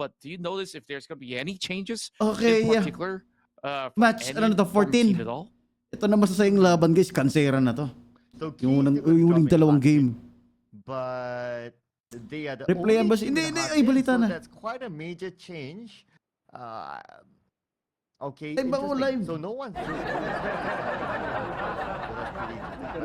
But do you notice if there's going to be any changes Okay, in particular? Match, ano na to, 14. At all? Ito na masasayang laban guys, kansera na to. So Yung huling dalawang game. But they are the Replay only ba? team Hindi, in hot ay hit, balita so na. that's quite a major change. Okay, Ay, ba, live? so no one.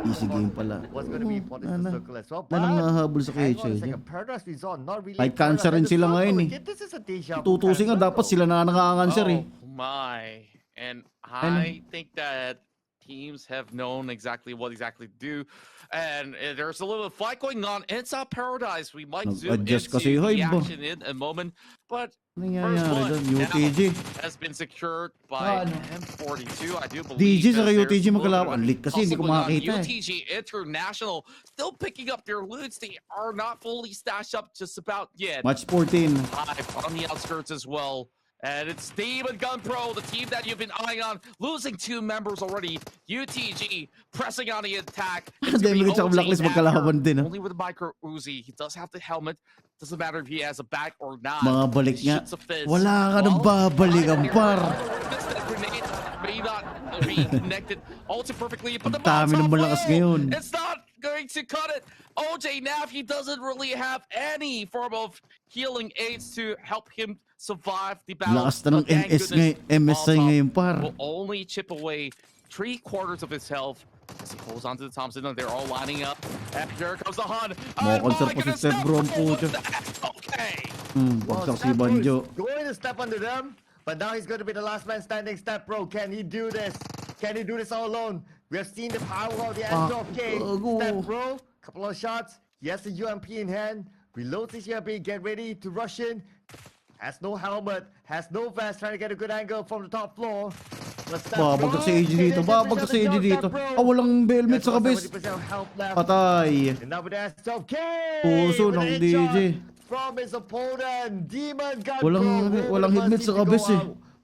Easy game pala. What's going to be important to circle as well. But Anong nahabol sa hang KHA? on a second, Paradise Resort, not really. Kahit cancer rin sila ngayon eh. This is a deja vu Tutusin nga, kind of dapat circle. sila na nanganganser eh. Oh my. And I think that teams have known exactly what exactly to do. And there's a little fight going on inside Paradise. We might zoom into Nag-adjust kasi the Hive, action in a moment. But Nangyayari first doon, one now UTG. has been secured by Ano? M42. I do believe DG sa that there's UTG a little magkalaban. bit of Ang leak kasi, hindi ko hustle going on. makakita eh. UTG International still picking up their loots. They are not fully stashed up just about yet. Match 14. Hive on the outskirts as well. And it's Demigods Pro, the team that you've been eyeing on, losing 2 members already. UTG pressing on the attack. Demigods sa Blacklist magkalaban din. Only with a micro Uzi. He does have the helmet. Doesn't matter if he has a back or not. Mga balik He nga. shoots a fizz. Wala ka nang babalikan, par. Grenade may not be connected also perfectly, but the Ang dami ng malakas ngayon. It's not going to cut it. OJ Nav, he doesn't really have any form of healing aids to help him survive the battle. Lakas na ng But thank MS goodness, MSI Molotov ngayon, par. will only chip away 3/4 of his health as he holds onto the Thompson, and they're all lining up. And here comes the Hun. Mga concert po si Step Bro ang puto. Okay. Bagsak si Step Bro Banjo. is going to step under them, but now he's going to be the last man standing. Step Bro, can he do this? Can he do this all alone? We have seen the power of the end of K. Step Bro, couple of shots. He has the UMP in hand. Reloads his UMP, get ready to rush in. Has no helmet, has no vest, trying to get a good angle from the top floor. Babagsak si AG dito. Babagsak si AG dito. Walang helmet sa kabis. Patay. And now with the SOK. Puso ng DJ. From his opponent, Demigods. Walang helmet sa kabis eh.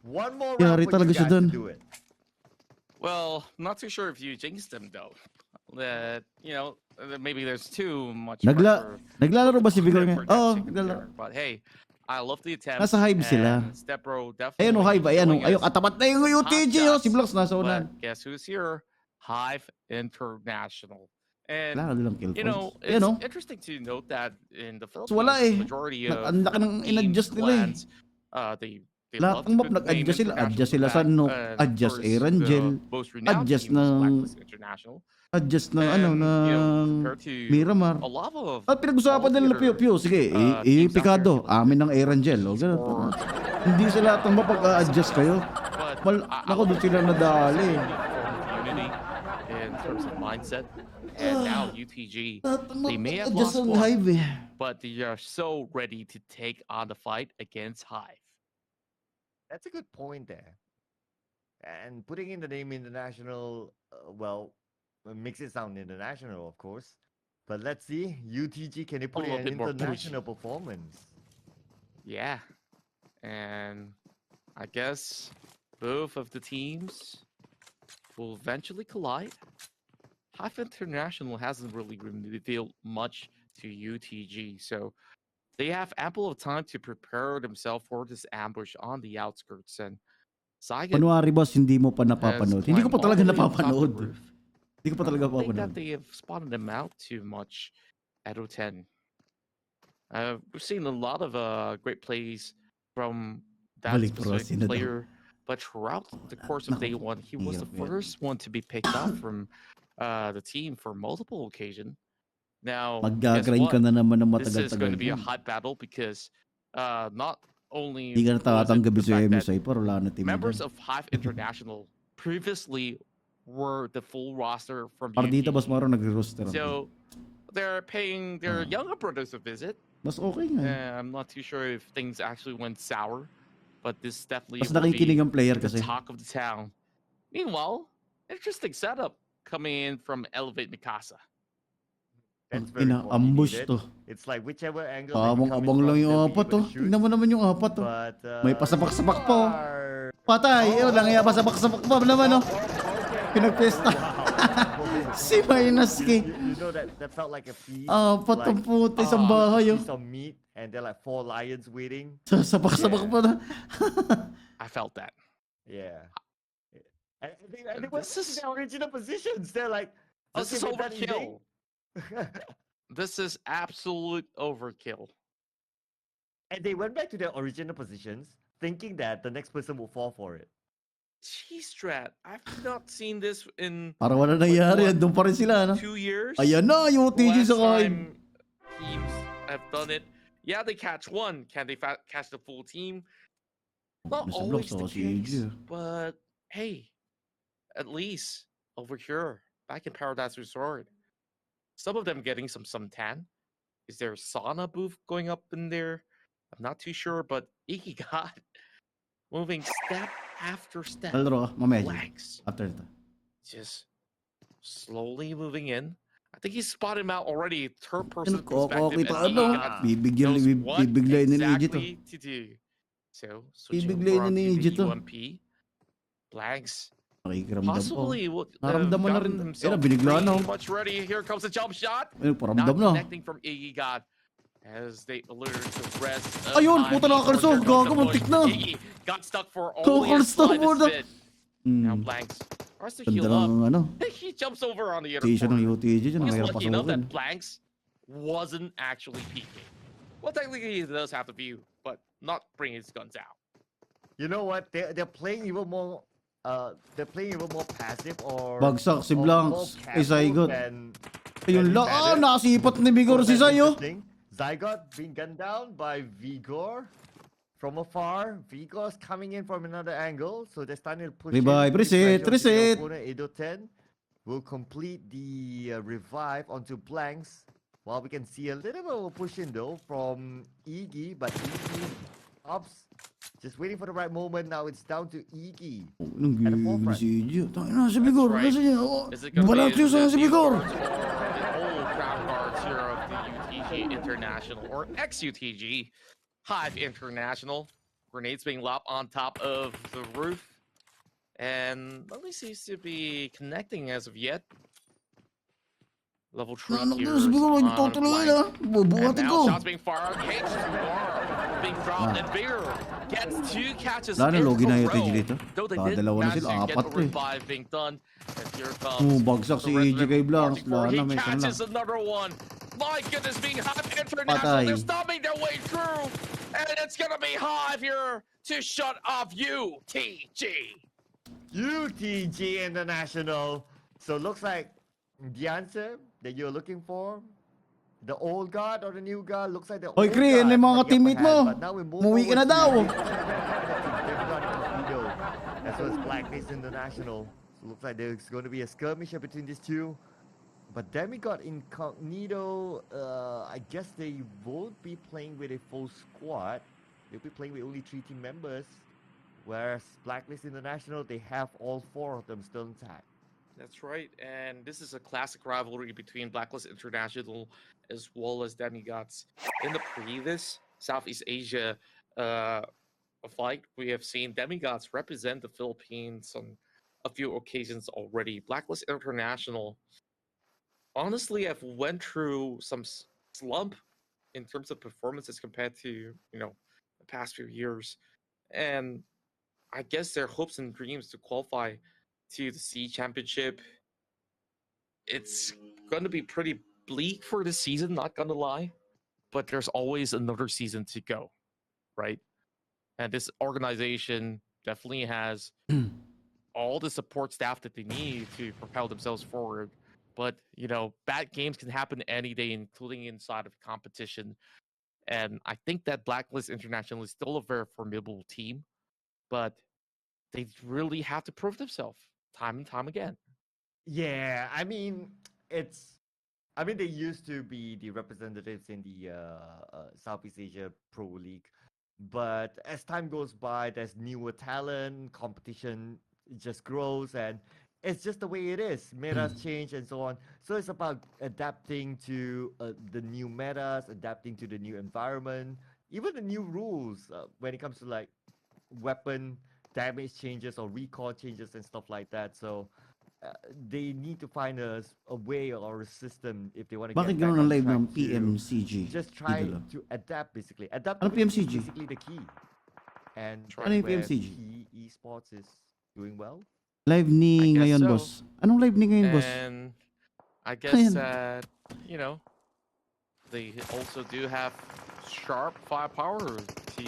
One more Yari round for talaga you siya guys dun. to do it. Well, not too sure if you jinxed him though. That maybe there's too much. Naglalaro ba si Vigor ngayon? Oo, naglalaro. But hey, I love the attempt. Nasa Hive sila. Step Bro definitely. Ayun o, Hive. Ayan o. Ayun, katapat na yung UTG o. Si Blocks nasa But unan. guess who's here? Hive International. And Wala ka lang kill it's interesting to note that in the Philippines, wala eh. majority of Ang laki ng in-adjust nila eh. clans, they Lahat ng map nag-adjust sila. Adjust sila Sanhok, adjust Erangel, adjust ng adjust ng Miramar. At pinag-usapan nila Piyo, sige, Picado, amin ng Erangel. O, ganun. Hindi sila lahat ng mapag-adjust kayo. Naku, doon sila nadali. In terms of mindset, and now UTG, they may have Adjust lost ang one, Hive eh. but they are so ready to take on the fight against Hive. That's a good point there. And putting in the name international, makes it sound international, of course. But let's see, UTG, can they put in an international performance? Yeah. And I guess both of the teams will eventually collide. Hive International hasn't really revealed much to UTG, so they have ample of time to prepare themselves for this ambush on the outskirts. And Saigon, January boss, hindi mo pa napapanood. Hindi ko pa talaga napapanood. Hindi ko pa talaga I think napapanood. that they have spotted them out too much at O10. We've seen a lot of great plays from that specific player, but throughout the course of day one, he was the first one to be picked up from the team for multiple occasions. Now, Mag-grind ka na naman ng this is going matagal-tagal. to be a hot battle because not only Hindi ka na tatanggabi sa MSI pero wala na team. members of Hive International previously were the full roster from Para dito, UTG. Bas Maro nag-roster. So they're paying their younger brothers a visit. Mas okay nga. I'm not too sure if things actually went sour, but this definitely Mas will nakikinig be ang player the kasi. talk of the town. Meanwhile, interesting setup coming in from Elevate Mikasa. That's very Ambush to. It's like whichever angle. Abang lang yung apat to. Tingnan mo naman yung apat to. But, May pasapak-sapak po. Patay. Lang iya pasapak-sapak pa naman oh. Pinagpesta. Si Minus K. You know that felt like a feast. Patong puti sa bahay. Piece of meat, and there are like 4 lions waiting. Sabak-sabak pa na. I felt that. Yeah. And they went back to their original positions. They're like, this is overkill. This is absolute overkill. And they went back to their original positions, thinking that the next person will fall for it. Jeez, Strat, I've not seen this in... Parang wala nangyari. Doon pa rin sila, no? 2 years? Ayan na, yung UTG sa kain. Teams have done it. Yeah, they catch one. Can they catch the full team? Not always the case, but hey, at least over here, back in Paradise Resort, some of them getting some suntan. Is there a sauna booth going up in there? I'm not too sure, but Iggy got moving step after step. Legs. After that. Just slowly moving in. I think he spotted him out already. Third person perspective. Bibiglayin ni Ninja to. To do. So, switching from the UMP. Blanks. Possibly naramdaman na rin. Binigla na. Much ready. Here comes a jump shot. Not connecting from Iggy God. As they alert the rest of ayun, puta nakakalso. Gago, muntik na. Iggy got stuck for only a slightest bit. Now Blanks tries to heal up. He jumps over on the other corner. He's lucky enough that Blanks wasn't actually peeking. Well, technically he does have the view, but not bring his guns out. You know what? They're playing even more. They're playing even more passive or. Bagsak si Blanks. Zygot. Ayun lang. Nakasipat ni Vigor si Zayo. Zygot being gunned down by Vigor from afar. Vigor's coming in from another angle, so they're starting to push. Revive, reset. 8-10 will complete the revive onto Blanks. While we can see a little bit of a push in though from Iggy, but Iggy ups, just waiting for the right moment. Now it's down to Iggy at the forefront. Is it going to be the old crown guards here of the UTG International or ex-UTG Hive International? Grenades being lobbed on top of the roof, and nothing seems to be connecting as of yet. Level 3 here. And now shots being fired. H2R being dropped, and Bigger gets 2 catches in a row. Though they did manage to get a revive being done. And here comes bagsak si EJ kay Blanks. He catches another one. My goodness, being Hive International. They're stopping their way through. And it's going to be Hive here to shut off UTG. UTG International. So it looks like the answer that you're looking for, the old guard or the new guard, looks like the old guard. Krien, yung mga teammate mo. Muwi ka na daw. As well as Blacklist International. So looks like there's going to be a skirmish between these two. But Demigod Incognito, I guess they won't be playing with a full squad. They'll be playing with only 3 team members. Whereas Blacklist International, they have all 4 of them still intact. That's right, and this is a classic rivalry between Blacklist International as well as Demigods. In the previous Southeast Asia fight, we have seen Demigods represent the Philippines on a few occasions already. Blacklist International, honestly, I've went through some slump in terms of performances compared to, the past few years. And I guess their hopes and dreams to qualify to the C Championship, it's going to be pretty bleak for this season, not going to lie. But there's always another season to go, right? And this organization definitely has all the support staff that they need to propel themselves forward. But, bad games can happen any day, including inside of competition. And I think that Blacklist International is still a very formidable team, but they really have to prove themselves time and time again. Yeah, I mean, they used to be the representatives in the Southeast Asia Pro League. But as time goes by, there's newer talent, competition just grows, and it's just the way it is. Metas change and so on. So it's about adapting to the new metas, adapting to the new environment, even the new rules when it comes to like weapon damage changes or recall changes and stuff like that. So they need to find a way or a system if they want to Bakit get back ganun ang on live track ng to PMCG? just try Idolo. to adapt basically. Adapt Ano PMCG? is basically the key. And Ano yung where PMCG? PE esports is doing well. Live ni I guess ngayon, so. boss. Anong live ni ngayon, boss? And I guess Ayan. that, you know, they also do have sharp firepower to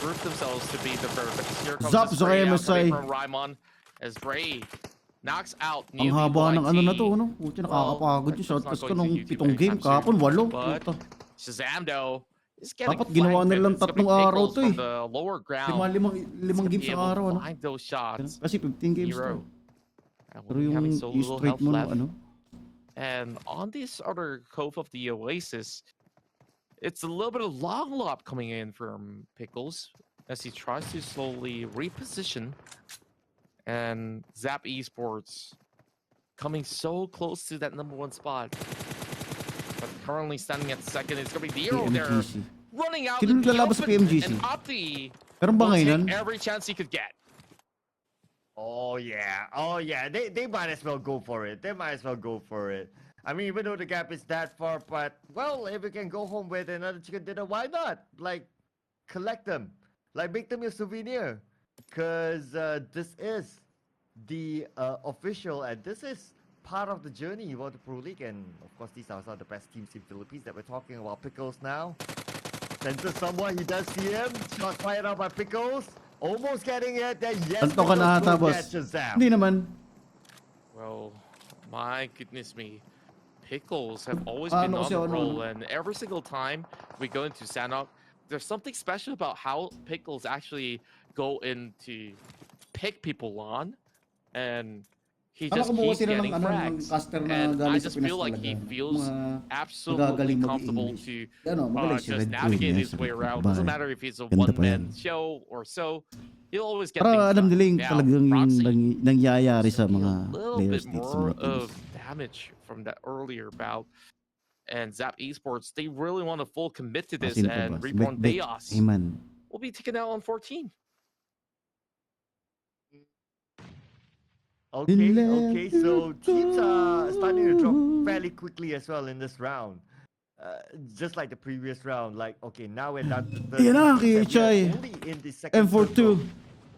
prove themselves to be the perfect. Here comes Zap the sa spray out MSI. coming from Raimon as Bray knocks out Ang newbie haba ng ano na to, YT. ano? Puti, nakakapagod yung That's shotcast not ko going nung to YouTube 7 game. anytime soon. Kahapon, 8. But Puta. Shazam though is getting Dapat ginawa flanked, and nilang it's gonna be 3 araw Pickles to from eh. the lower ground. Limang games sa araw, ano? Find those shots. Kasi 15 games Hero. to. And Pero when yung having so little straight health mo left. ano? And on this other cove of the Oasis, it's a little bit of long lob coming in from Pickles as he tries to slowly reposition. And Zap Esports coming so close to that #1 spot. But currently standing at second, it's going to be the Hero there. PMGC. Running out Sino in the naglalabas sa open, PMGC? and Opti Meron ba will ngayon? take every chance he could get. Oh yeah. They might as well go for it. I mean, even though the gap is that far, but well, if we can go home with another chicken dinner, why not? Like, collect them, like make them your souvenir, cause this is the official, and this is part of the journey you want to Pro League, and of course these are some of the best teams in Philippines that we're talking about. Pickles now senses someone, he does see him. Shot fired out by Pickles. Almost getting it. Then yes, Anto ka na ata, boss? Hindi naman. Well, my goodness me. Pickles have always been on the roll, and every single time we go into Sanhok, there's something special about how Pickles actually go into pick people on, and he just keeps getting frags. And I just feel like he feels absolutely comfortable to just navigate his way around. Doesn't matter if he's a one-man show or so. He'll always get things alam nila yung done. talagang Proxy, nangyayari sa a mga little players bit dito sa more mga teams. of damage from that earlier bout. And Zap Esports, they really want to full commit to this, Sino pa and ba? Si Reborn Beck. Deos Iman. will be taken out on 14. Okay, so teams are starting to drop fairly quickly as well in this round. Just like the previous round, like, okay, now we're down to 30. Yan na, We are Kichay. only in the second M42. circle.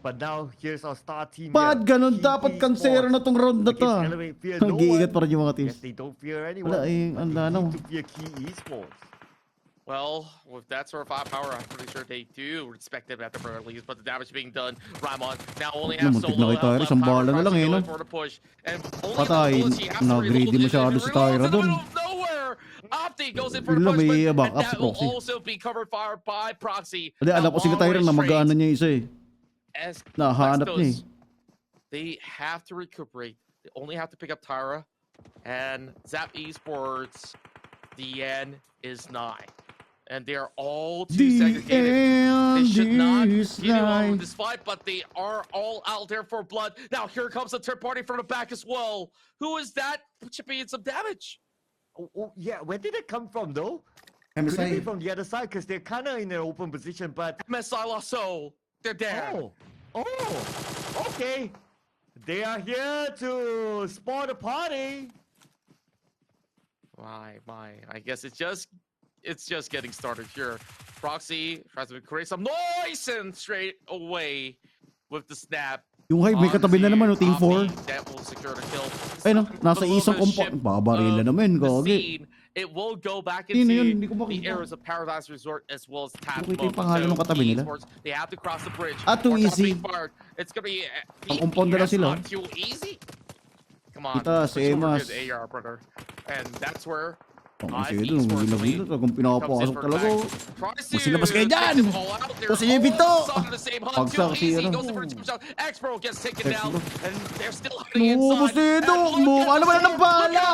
But now, here's our star team Ba't here. ganun? Dapat kansero na tong round na to. Against Elevate, fear no Nag-iingat one. pa rin yung mga teams. Yes, they don't fear anyone. Wala eh, but ang they lanaw. need to fear key esports. Well, with that sort of firepower, I'm pretty sure they do respect it at the very least. But the damage being done, Raimon now only has Muntik solo na kay Tyra, isang bala na lang eh, no? for the push. And only Patay, the bullets he has to nag-greedy reload masyado and si reloads Tyra in the dun. middle of nowhere. Opti goes in for the Yun lang, push, may but backup si that will Proxy. also be covered fire by Proxy. Hindi, alam ko si Tyra na mag-ano niya isa eh. As Nahanap niya eh. they have to recuperate. They only have to pick up Tyra, and Zap Esports, the end is nigh. And they are all too segregated. They should not continue on with this fight, but they are all out there for blood. Now here comes a third party from the back as well. Who is that chipping in some damage? Oh, yeah, where did it come from though? Could it be from the other side? Because they're kind of in an open position, but... MSI Lasso, they're there. Oh, okay. They are here to spawn a party. My, I guess it's just getting started here. Proxy tries to create some noise and straight away with the snap. Yung Hive, may katabi na naman, Team 4. That will secure the kill. Ay no, nasa isang compound. Babaril na naman, gagi. It will go back Sino into yun? Hindi ko the makita. areas of Paradise Resort as well as Tap Hindi ko yung pangalan ng katabi nila. They have to cross the bridge. Too Or easy. It's gonna be Ang compound na sila. not too easy. Come on. Kita, si Emas. AR, brother. And that's where Kasi doon, gila-gila. Kung pinapasok talaga. Kung silabas kayo dyan! Kung sa inyo pinto! Pagsak si ano. X-Pro gets taken down, and they're still hiding Ubus inside. nito! Ano ba na ng bala?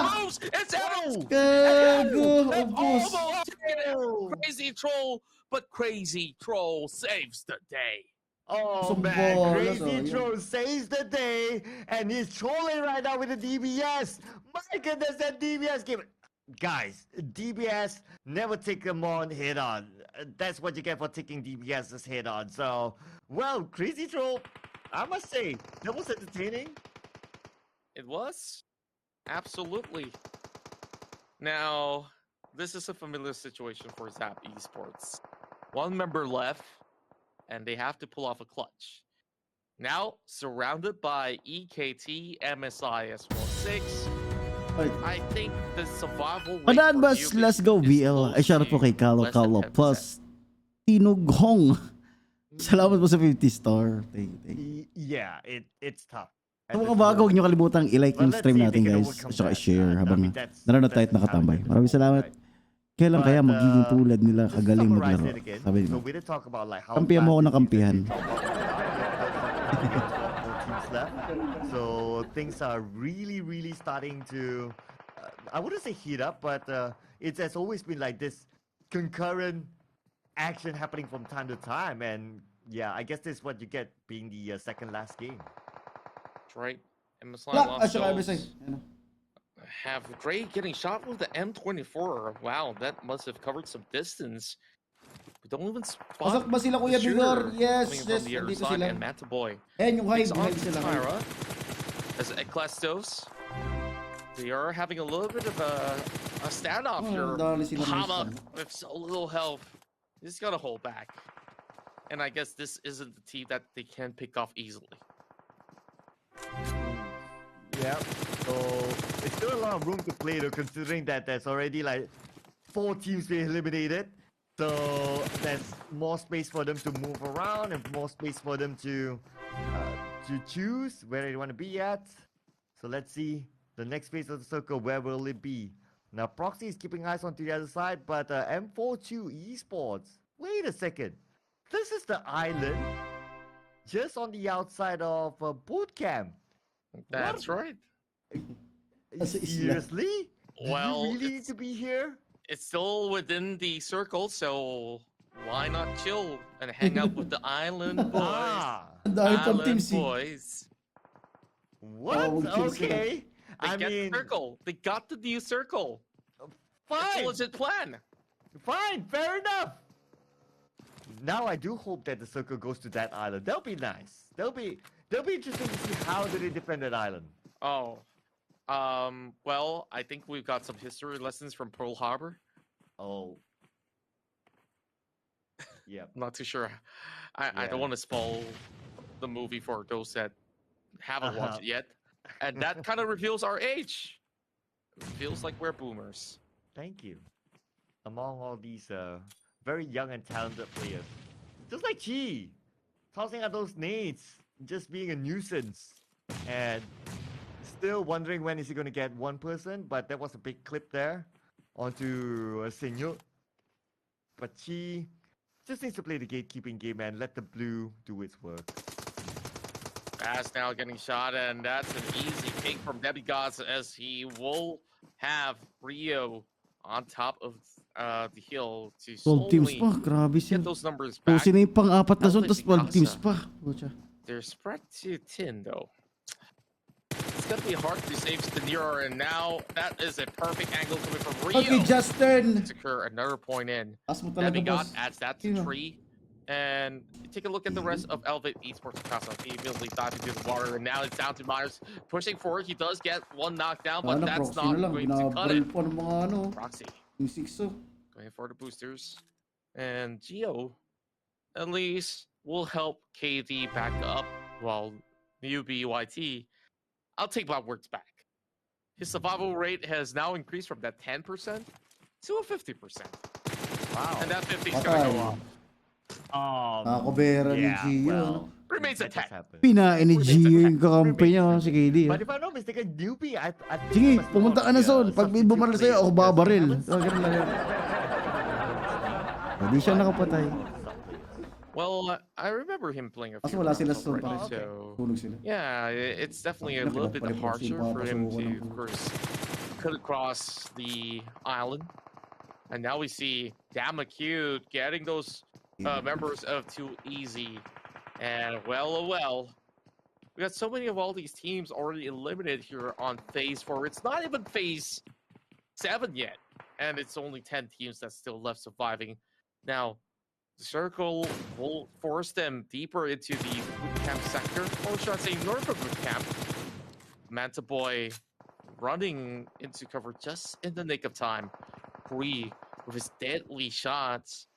It's out! Gago! Ubus! Crazy Troll, but Crazy Troll saves the day. Oh man, Crazy Troll saves the day, and he's trolling right now with the DBS. My goodness, that DBS game. Guys, DBS never take them on head on. That's what you get for taking DBS's head on. So, well, Crazy Troll, I must say, that was entertaining. It was. Absolutely. Now, this is a familiar situation for Zap Esports. One member left, and they have to pull off a clutch. Now, surrounded by EKT, MSI as well 6, I think the survival rate Padaan for Bas, Newbie let's go is BL. Ay, close shout out po to kay Kalo less than Kalo 10%. plus Tinughong. Salamat po sa 50 star. Thank you. Yeah, it's tough. Sa mga bago, huwag nyo kalimutang i-like yung But let's stream see if natin, they can guys. overcome At saka that. i-share I habang mean, that's nanonood tayo the at nakatambay. challenge at Maraming this moment, salamat. right? Kailan But, kaya magiging tulad nila just to kagaling summarize maglaro? it again, Sabi so nila. we did talk about like how Kampihan mo ako bad ng this season kampihan. is, how popular we are. We have 12 more teams left. So things are really starting to, I wouldn't say heat up, but it has always been like this concurrent action happening from time to time. And yeah, I guess this is what you get being the second last game. That's right. MSI Lock, lost saka goals. MSI. Ano? Have Gray getting shot with the M24. Wow, that must have covered some distance. We don't even spot Pasok ba sila, Kuya the Bigor? shooter Yes, coming yes, from the other nandito side, sila. and Mataboy Ayan yung takes hive, on hive sila. Hive. Tyra as Eklastos. They are having a little bit of a standoff here. dali sila Hama nice with so little health. He's got to hold back. And I guess this isn't the team that they can pick off easily. Yeah, so it's still a lot of room to play though, considering that there's already like 4 teams being eliminated. So there's more space for them to move around and more space for them to choose where they want to be at. So let's see the next phase of the circle. Where will it be? Now Proxy is keeping eyes onto the other side, but M42 Esports. Wait a second, this is the island just on the outside of boot camp. That's right. Seriously? Well, Do you really need to be here? It's still within the circle, so why not chill and hang out with the island boys? Ang dami pang Island teams, eh. boys. What? Okay. They get the circle. They got the new circle. It's a fine. legit plan. Fine, fair enough. Now I do hope that the circle goes to that island. That'll be nice. That'll be interesting to see how do they defend that island. Oh. Well, I think we've got some history lessons from Pearl Harbor. Oh. Yep. I'm not too sure. I don't want to spoil the movie for those that haven't watched it yet. And that kind of reveals our age. It feels like we're boomers. Thank you. Among all these very young and talented players. Just like Chi. Tossing out those nades. Just being a nuisance. And still wondering when is he going to get one person. But that was a big clip there. Onto Sanhok. But Chi just needs to play the gatekeeping game and let the blue do its work. Bass now getting shot, and that's an easy take from Demigods as he will have Rio on top of the hill to 12 teams slowly pa, grabe get siya. those numbers Kung back. sino yung pang-apat na zone, tapos 12 teams Mikasa. pa. Pucha. They're spread to 10 though. It's gonna be hard to save Stanira, and now that is a perfect angle coming from Rio. Okay, Justin. Secure another point in. As mo talaga, Demigod boss. adds that to 3. And take a look at the rest of Elevate Esports Casa. He immediately diving through the water, and now it's down to Myers pushing forward. He does get one knockdown, but Sana, that's proxy not na lang. going to cut Binabaril it. pa ng mga ano. Proxy Yung 6-0. going for the boosters. And Geo, at least, will help KD back up while newbie YT. I'll take my words back. His survival rate has now increased from that 10% to a 50%. Wow. And that 50 is going to go up. Nakakabera ni Gio. well, Remains a that just 10. happened. Pinain ni Gio yung kakampi niya, si KD. But if I'm not mistaken, newbie, I think Sige, he must pumunta ka not na be a zone. Pag may substitute bumaril sa'yo, player, ako because we babaril. haven't So, ganun lang yan. Hindi siya nakapatay. Well, I remember him playing a Kasi few wala sila rounds zone already, pa. so Tulog sila. yeah, it's definitely a little bit harsher for him to, of course, cut across the island. And now we see Damacute getting those members of Too Easy. And well, we got so many of all these teams already eliminated here on phase 4. It's not even phase 7 yet. And it's only 10 teams that's still left surviving. Now, the circle will force them deeper into the boot camp sector, or should I say north of boot camp. Manta Boy running into cover just in the nick of time. Bree, with his deadly shots,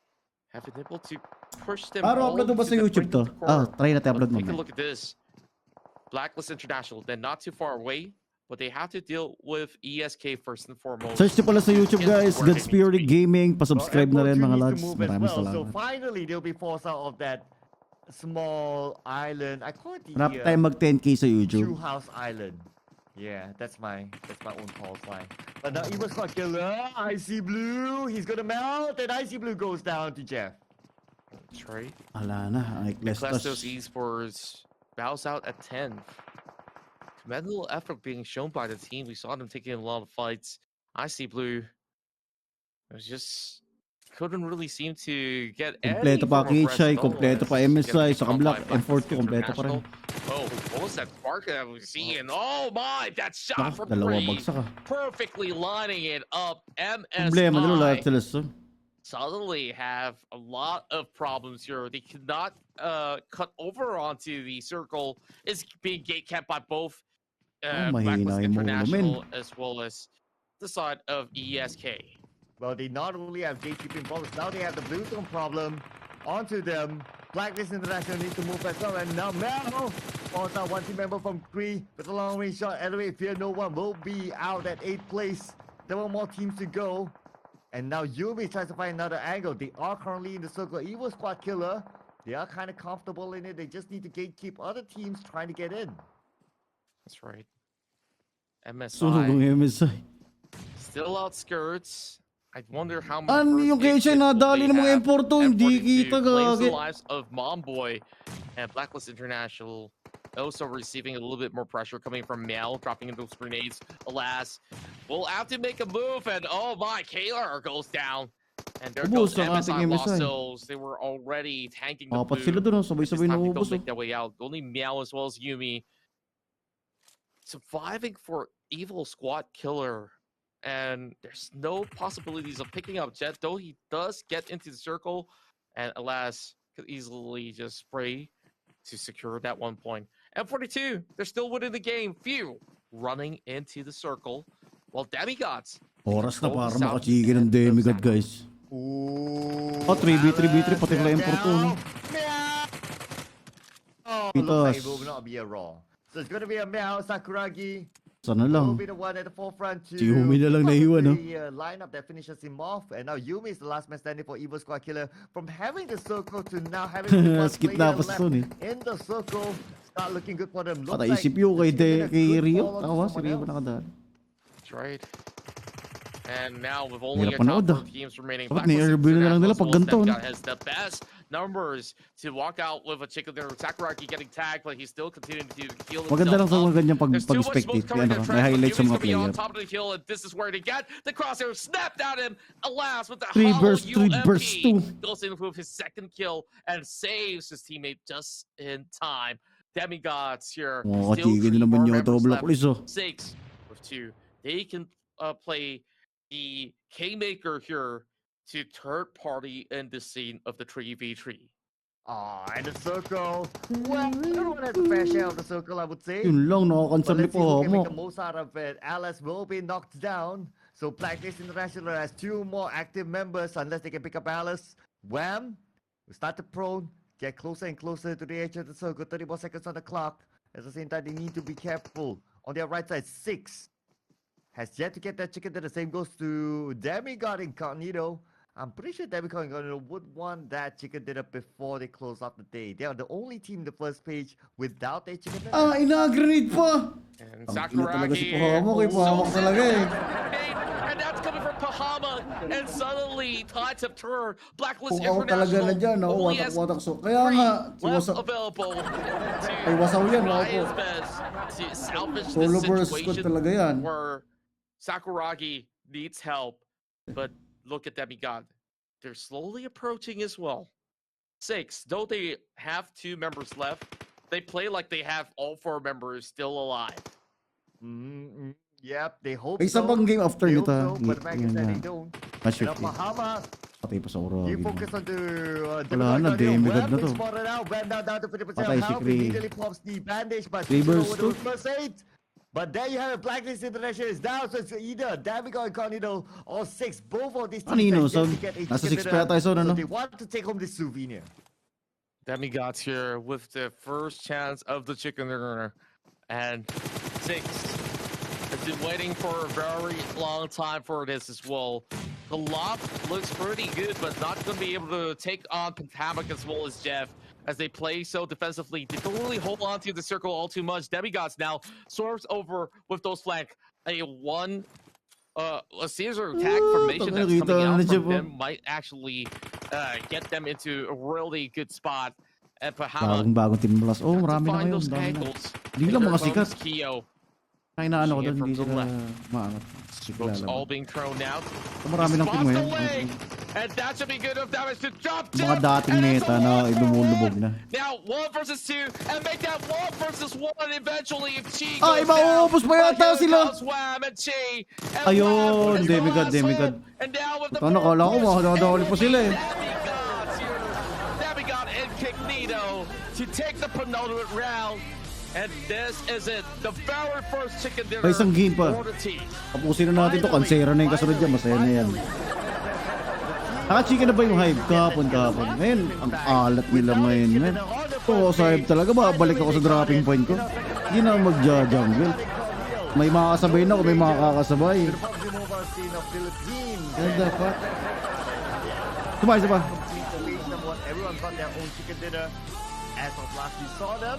have been able to push them all upload mo ba to sa the YouTube brink of to? the corner. Try natin upload Take a mamaya. look at this. Blacklist International, they're not too far away, but they have to deal with ESK first and foremost. Search nyo pala sa YouTube guys, Godspiri Gaming. Pa-subscribe na rin mga lads. Maraming So salamat. finally, they'll be forced out of that small island. I call it the Marami tayong mag 10k sa YouTube. Two House Island. Yeah, that's my own call sign. But now Eva's got killer. Icy Blue, he's gonna melt, and Icy Blue goes down to Jeff. That's right. Ala na, Clastos Esports bows out at 10th. Commendable effort being shown by the team. We saw them taking a lot of fights. Icy Blue, it was just couldn't really seem to get kompleto any pa form of rest KHI, at all. kompleto pa It's MSI, getting sa picked up Black by M40 kompleto pa rin. Oh, what was that spark that we seeing? Oh my, that shot from Dalawa Bree, bagsak perfectly lining it up. Problema nila lahat MSI sila. suddenly have a lot of problems here. They cannot cut over onto the circle. It's being gate kept by both Blacklist International as well as the side of ESK. Well, they not only have gatekeeping problems, now they have the blue zone problem onto them. Blacklist International needs to move as well, and now Mel falls out one team member from Cree with a long range shot. Anyway, Fear No One will be out at 8th place. There were more teams to go. And now Yumi tries to find another angle. They are currently in the circle. Evil Squad Killer, they are kind of comfortable in it. They just need to gatekeep other teams trying to get in. That's right. MSI. Still outskirts. I wonder how many ano yung KHI nadali ng mga M42, hindi kita gagi. The lives of Momboy and Blacklist International also receiving a little bit more pressure coming from Mel, dropping in those grenades. Alas, we'll have to make a move, and oh my, Kalar goes down. And there goes MSI Lossos. They were already tanking the blue. Sila dun, sabay-sabay na ubos. Make their way out. Only Meow as well as Yumi surviving for Evil Squad Killer. And there's no possibilities of picking up Jet, though he does get into the circle, and alas, could easily just spray to secure that 1 point. M42, they're still winning the game. Few running into the circle, while Demigods. Oras na para makachigil ng Demigod, guys. Ooh, 3v3, pati pala M42, no? Oh, looks like it will not be a raw. So it's gonna be a Meow, Sakuragi. Sana lang. Will be the one at the forefront to Si Yumi na lang naiwan, no? the lineup that finishes him off, and now Yumi is the last man standing for Evil Squad Killer. From having the circle to now having one player left in the circle, start looking good for them. Looks like isip yung kay Rio. Tawa, si Rio na nakadaan. That's right. And now with only a couple of teams remaining, Blacklist has the best numbers to walk out with a chicken dinner. Sakuragi getting tagged, but he's still continuing to heal himself. Maganda lang sa mga ganyang pag-spectate. May highlights sa mga player. On top of the hill, and this is where they get the crosshair snapped at him. Alas, with the 3 hollow burst 2 goes in with his second kill and saves his teammate just in time. Demigods here. Still 3 more members left. 6 with 2. They can play the K-Maker here to third party in the scene of the 3v3. And the circle. Well, everyone has a fair share of the circle, I would say. Yun lang, But let's nakakansarli see who po can mo. make the most out of it. Alice will be knocked down. So Blacklist International has 2 more active members unless they can pick up Alice. Wham! We start to prone. Get closer and closer to the edge of the circle. 30 more seconds on the clock. At the same time, they need to be careful. On their right side, 6. Has yet to get that chicken dinner. The same goes to Demigod Incognito. I'm pretty sure Demigod Incognito would want that chicken dinner before they close out the day. They are the only team in the first page without a chicken dinner. Ina-grenade pa! And Sakuragi. And that's coming from Pahama. And suddenly, tides have turned. Blacklist International only has 3 left available to try his best to salvage this situation where Sakuragi needs help, but look at Demigod. They're slowly approaching as well. 6, though they have 2 members left, they play like they have all 4 members still alive. Yep, they hope Isa bang game after nito? But the fact is that they don't. Bahama, patay pa sa uro. you focus on the Wala na, Demigod na to. spotted out, went down to 50% Patay si health. Cree. Immediately pops the bandage, but Reverse with the first aid. But there you have it. Blacklist International is down, so it's either Damigod Incognito or 6. Both of these teams Anino, are son? yet to get a Nasa chicken 6 pa yata dinner, yung son, so ano? they want to take home this souvenir. Demigods here with the first chance of the chicken dinner. And 6 has been waiting for a very long time for this as well. The lob looks pretty good, but not going to be able to take on Pentamik as well as Jeff as they play so defensively. They don't really hold on to the circle all too much. Demigods now swerves over with those flank. A Caesar tag formation that's coming out from them might actually get them into a really good spot. And bagong team plus. Oh, marami na ngayon. Hindi lang mga sikat. Kaya naano ko doon, hindi sila maangat. Ropes all being thrown out. Marami ng team ngayon. And that should be good enough damage to drop mga dating meta na lumulubog na. Now 1 versus 2 and make that 1 versus 1 eventually if Chi ay, mauubos pa yata sila. Ayun, Demigod. Ano, kala ko makakadali pa sila eh. Demigod Incognito to take the penultimate round. And this is it, the very first chicken dinner. May isang game pa. Tapusin na natin to, kansera na yung kasunod dyan, masaya na yan. Naka-chicken na ba yung Hive? Kahapon. Ngayon, ang alat nila ngayon, man. Oo, sa Hive talaga, babalik ako sa dropping point ko. Hindi na magja-jungle. May makakasabay na ako, may makakasabay. What the fuck? Sabay. Everyone got their own chicken dinner. As of last we saw them,